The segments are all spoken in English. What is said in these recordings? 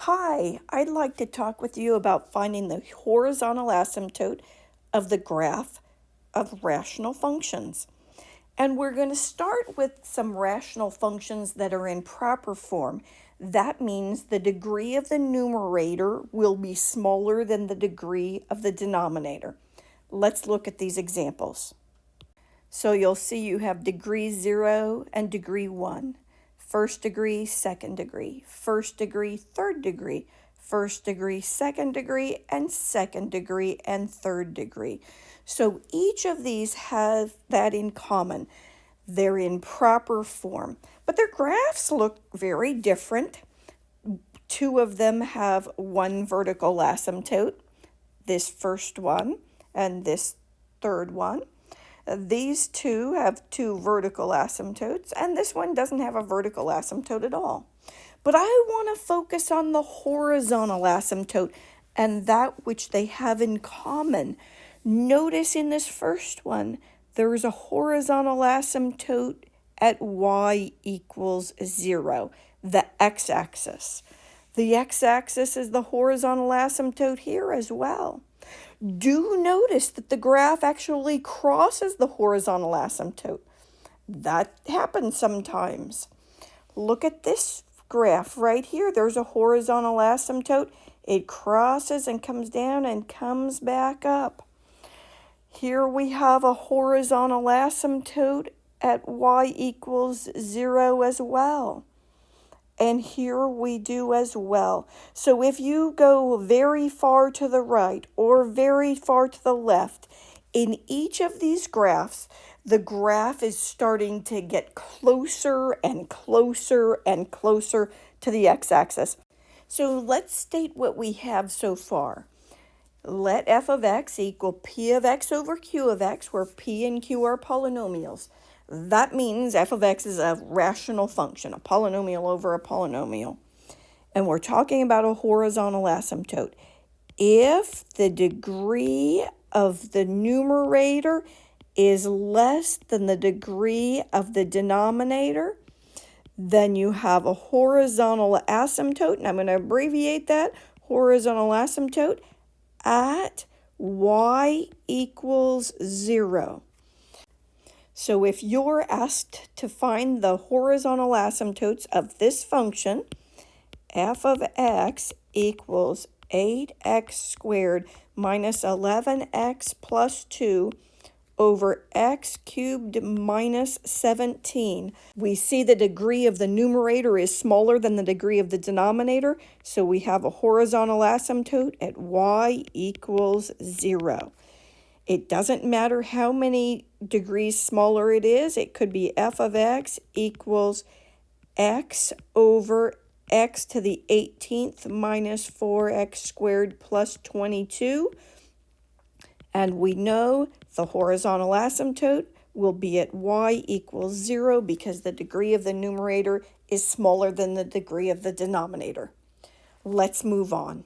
Hi, I'd like to talk with you about finding the horizontal asymptote of the graph of rational functions. And we're going to start with some rational functions that are in proper form. That means the degree of the numerator will be smaller than the degree of the denominator. Let's look at these examples. So you'll see you have degree 0 and degree 1. First degree, second degree, first degree, third degree, first degree, second degree, and second degree, and third degree. So each of these have that in common. They're in proper form, but their graphs look very different. Two of them have one vertical asymptote, this first one and this third one. These two have two vertical asymptotes, and this one doesn't have a vertical asymptote at all. But I want to focus on the horizontal asymptote and that which they have in common. Notice in this first one, there's a horizontal asymptote at y equals 0, the x-axis. The x-axis is the horizontal asymptote here as well. Do notice that the graph actually crosses the horizontal asymptote. That happens sometimes. Look at this graph right here. There's a horizontal asymptote. It crosses and comes down and comes back up. Here we have a horizontal asymptote at y equals 0 as well. And here we do as well. So if you go very far to the right or very far to the left, in each of these graphs, the graph is starting to get closer and closer and closer to the x-axis. So let's state what we have so far. Let f of x equal p of x over q of x, where p and q are polynomials. That means f of x is a rational function, a polynomial over a polynomial. And we're talking about a horizontal asymptote. If the degree of the numerator is less than the degree of the denominator, then you have a horizontal asymptote, and I'm going to abbreviate that, horizontal asymptote at y equals 0. So if you're asked to find the horizontal asymptotes of this function, f of x equals 8x squared minus 11x plus 2 over x cubed minus 17. We see the degree of the numerator is smaller than the degree of the denominator, so we have a horizontal asymptote at y equals 0. It doesn't matter how many degrees smaller it is. It could be f of x equals x over x to the 18th minus 4x squared plus 22. And we know the horizontal asymptote will be at y equals 0 because the degree of the numerator is smaller than the degree of the denominator. Let's move on.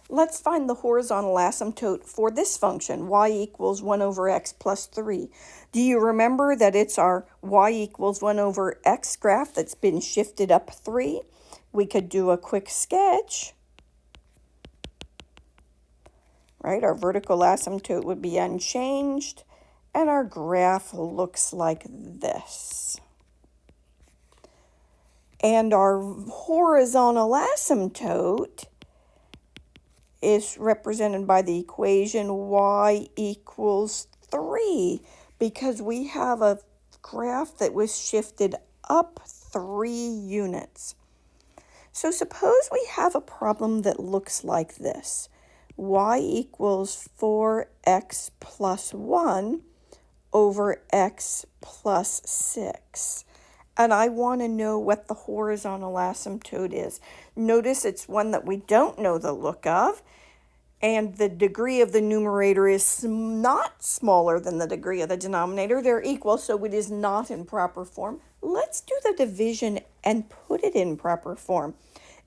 Let's find the horizontal asymptote for this function, y equals 1 over x plus 3. Do you remember that it's our y equals 1 over x graph that's been shifted up 3? We could do a quick sketch. Right, our vertical asymptote would be unchanged, and our graph looks like this. And our horizontal asymptote is represented by the equation y equals 3 because we have a graph that was shifted up 3 units. So suppose we have a problem that looks like this. Y equals 4x plus 1 over x plus 6. And I want to know what the horizontal asymptote is. Notice it's one that we don't know the look of, and the degree of the numerator is not smaller than the degree of the denominator. They're equal, so it is not in proper form. Let's do the division and put it in proper form.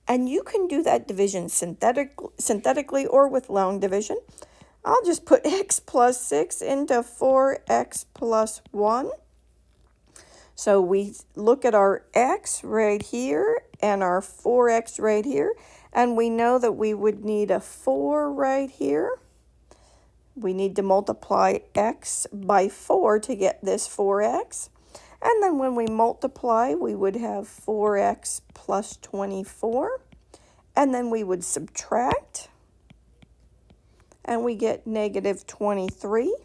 And you can do that division synthetically or with long division. I'll just put x plus 6 into 4x plus 1. So we look at our x right here, and our 4x right here. And we know that we would need a 4 right here. We need to multiply x by 4 to get this 4x. And then when we multiply, we would have 4x plus 24. And then we would subtract. And we get negative 23.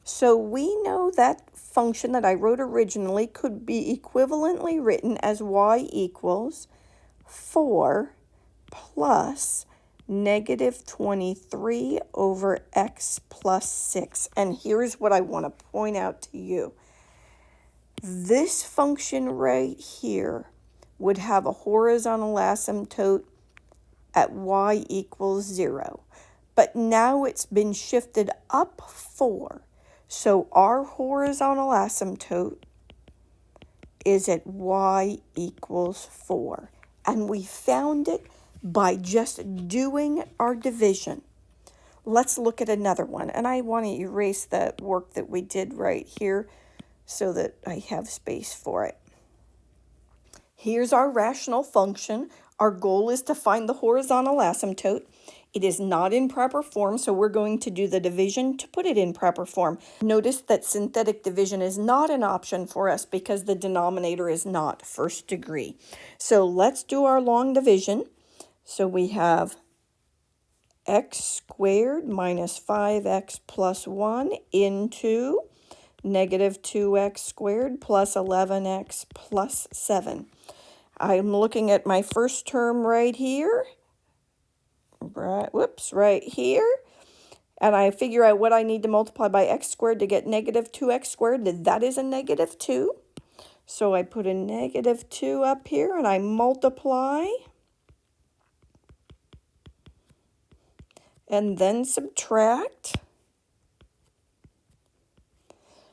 So we know that function that I wrote originally could be equivalently written as y equals 4 plus negative 23 over x plus 6. And here's what I want to point out to you. This function right here would have a horizontal asymptote at y equals 0. But now it's been shifted up 4. So our horizontal asymptote is at y equals 4. And we found it by just doing our division. Let's look at another one. And I want to erase that work that we did right here so that I have space for it. Here's our rational function. Our goal is to find the horizontal asymptote. It is not in proper form, so we're going to do the division to put it in proper form. Notice that synthetic division is not an option for us because the denominator is not first degree. So let's do our long division. So we have x squared minus 5x plus 1 into negative 2x squared plus 11x plus 7. I'm looking at my first term right here. Right here. And I figure out what I need to multiply by x squared to get negative 2x squared. That is a negative 2. So I put a negative 2 up here and I multiply. And then subtract.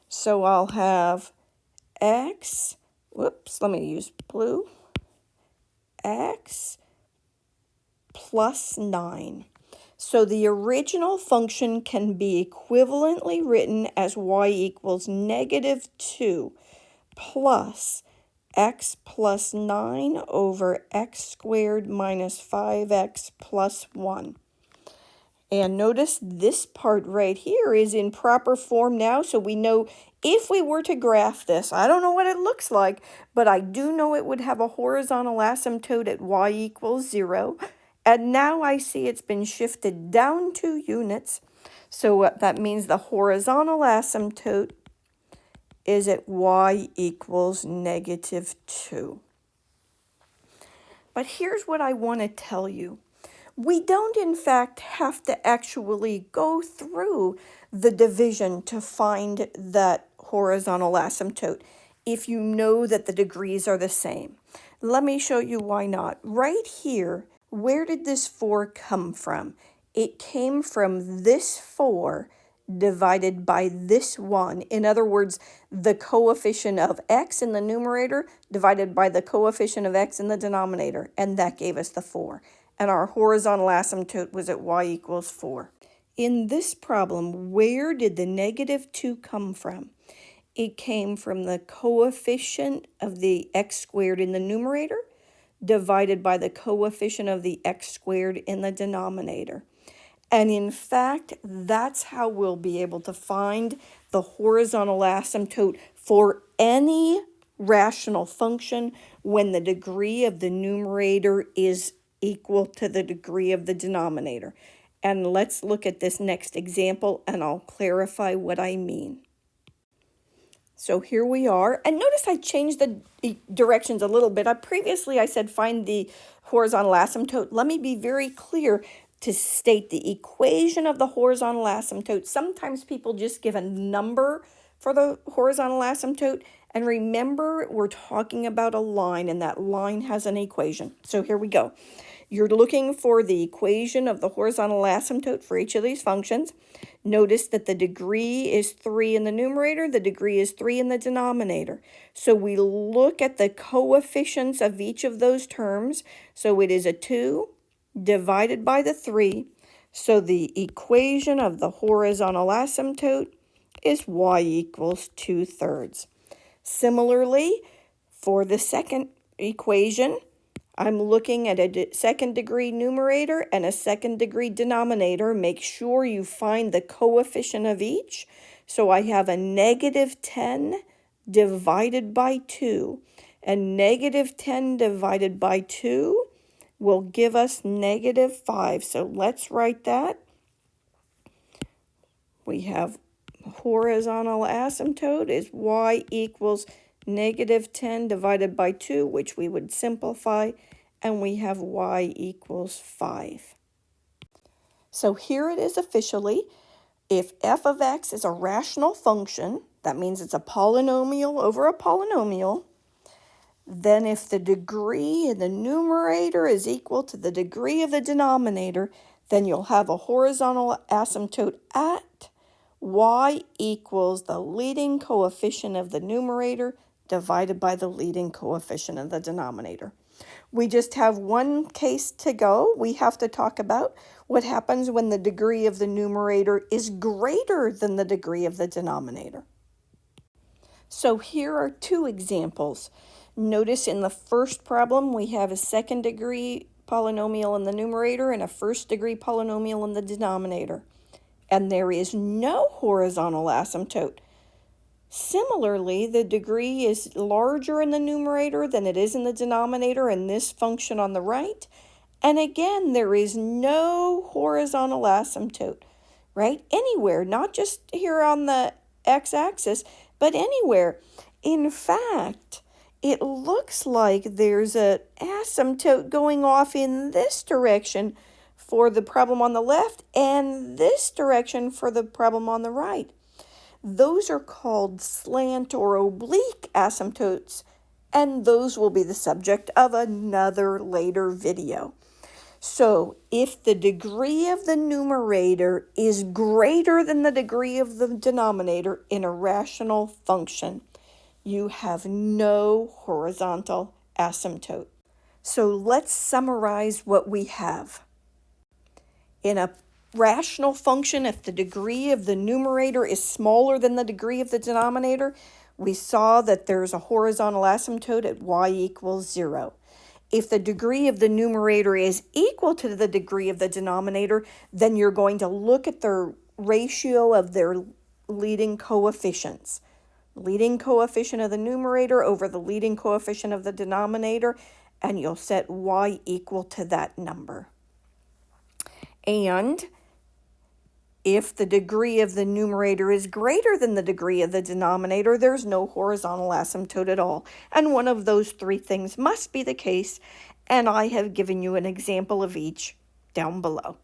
So I'll have x, let me use blue, x plus 9. So the original function can be equivalently written as y equals negative 2 plus x plus 9 over x squared minus 5x plus 1. And notice this part right here is in proper form now, so we know if we were to graph this, I don't know what it looks like, but I do know it would have a horizontal asymptote at y equals 0. And now I see it's been shifted down 2 units, so that means the horizontal asymptote is at y equals negative 2. But here's what I want to tell you. We don't, in fact, have to actually go through the division to find that horizontal asymptote if you know that the degrees are the same. Let me show you why not. Right here, where did this 4 come from? It came from this 4 divided by this 1. In other words, the coefficient of x in the numerator divided by the coefficient of x in the denominator, and that gave us the 4. And our horizontal asymptote was at y equals 4. In this problem, where did the negative 2 come from? It came from the coefficient of the x squared in the numerator divided by the coefficient of the x squared in the denominator. And in fact, that's how we'll be able to find the horizontal asymptote for any rational function when the degree of the numerator is equal to the degree of the denominator. And let's look at this next example and I'll clarify what I mean. So here we are, and notice I changed the directions a little bit. Previously I said find the horizontal asymptote. Let me be very clear to state the equation of the horizontal asymptote. Sometimes people just give a number for the horizontal asymptote, and remember we're talking about a line, and that line has an equation. So here we go. You're looking for the equation of the horizontal asymptote for each of these functions. Notice that the degree is 3 in the numerator, the degree is 3 in the denominator. So we look at the coefficients of each of those terms. So it is a 2 divided by the 3. So the equation of the horizontal asymptote is y equals 2/3. Similarly, For the second equation, I'm looking at a second degree numerator and a second degree denominator. Make sure you find the coefficient of each. So I have a negative 10 divided by 2. And negative 10 divided by 2 will give us negative 5. So let's write that. We have horizontal asymptote is y equals negative 10 divided by 2, which we would simplify, and we have y equals 5. So here it is officially. If f of x is a rational function, that means it's a polynomial over a polynomial, then if the degree in the numerator is equal to the degree of the denominator, then you'll have a horizontal asymptote at y equals the leading coefficient of the numerator divided by the leading coefficient of the denominator. We just have one case to go. We have to talk about what happens when the degree of the numerator is greater than the degree of the denominator. So here are two examples. Notice in the first problem we have a second degree polynomial in the numerator and a first degree polynomial in the denominator. And there is no horizontal asymptote. Similarly, the degree is larger in the numerator than it is in the denominator in this function on the right. And again, there is no horizontal asymptote, right? Anywhere, not just here on the x-axis, but anywhere. In fact, it looks like there's an asymptote going off in this direction for the problem on the left and this direction for the problem on the right. Those are called slant or oblique asymptotes, and those will be the subject of another later video. So if the degree of the numerator is greater than the degree of the denominator in a rational function, you have no horizontal asymptote. So let's summarize what we have. In a rational function, if the degree of the numerator is smaller than the degree of the denominator, we saw that there's a horizontal asymptote at y equals 0. If the degree of the numerator is equal to the degree of the denominator, then you're going to look at the ratio of their leading coefficients. Leading coefficient of the numerator over the leading coefficient of the denominator, and you'll set y equal to that number. And if the degree of the numerator is greater than the degree of the denominator, there's no horizontal asymptote at all. And one of those three things must be the case, and I have given you an example of each down below.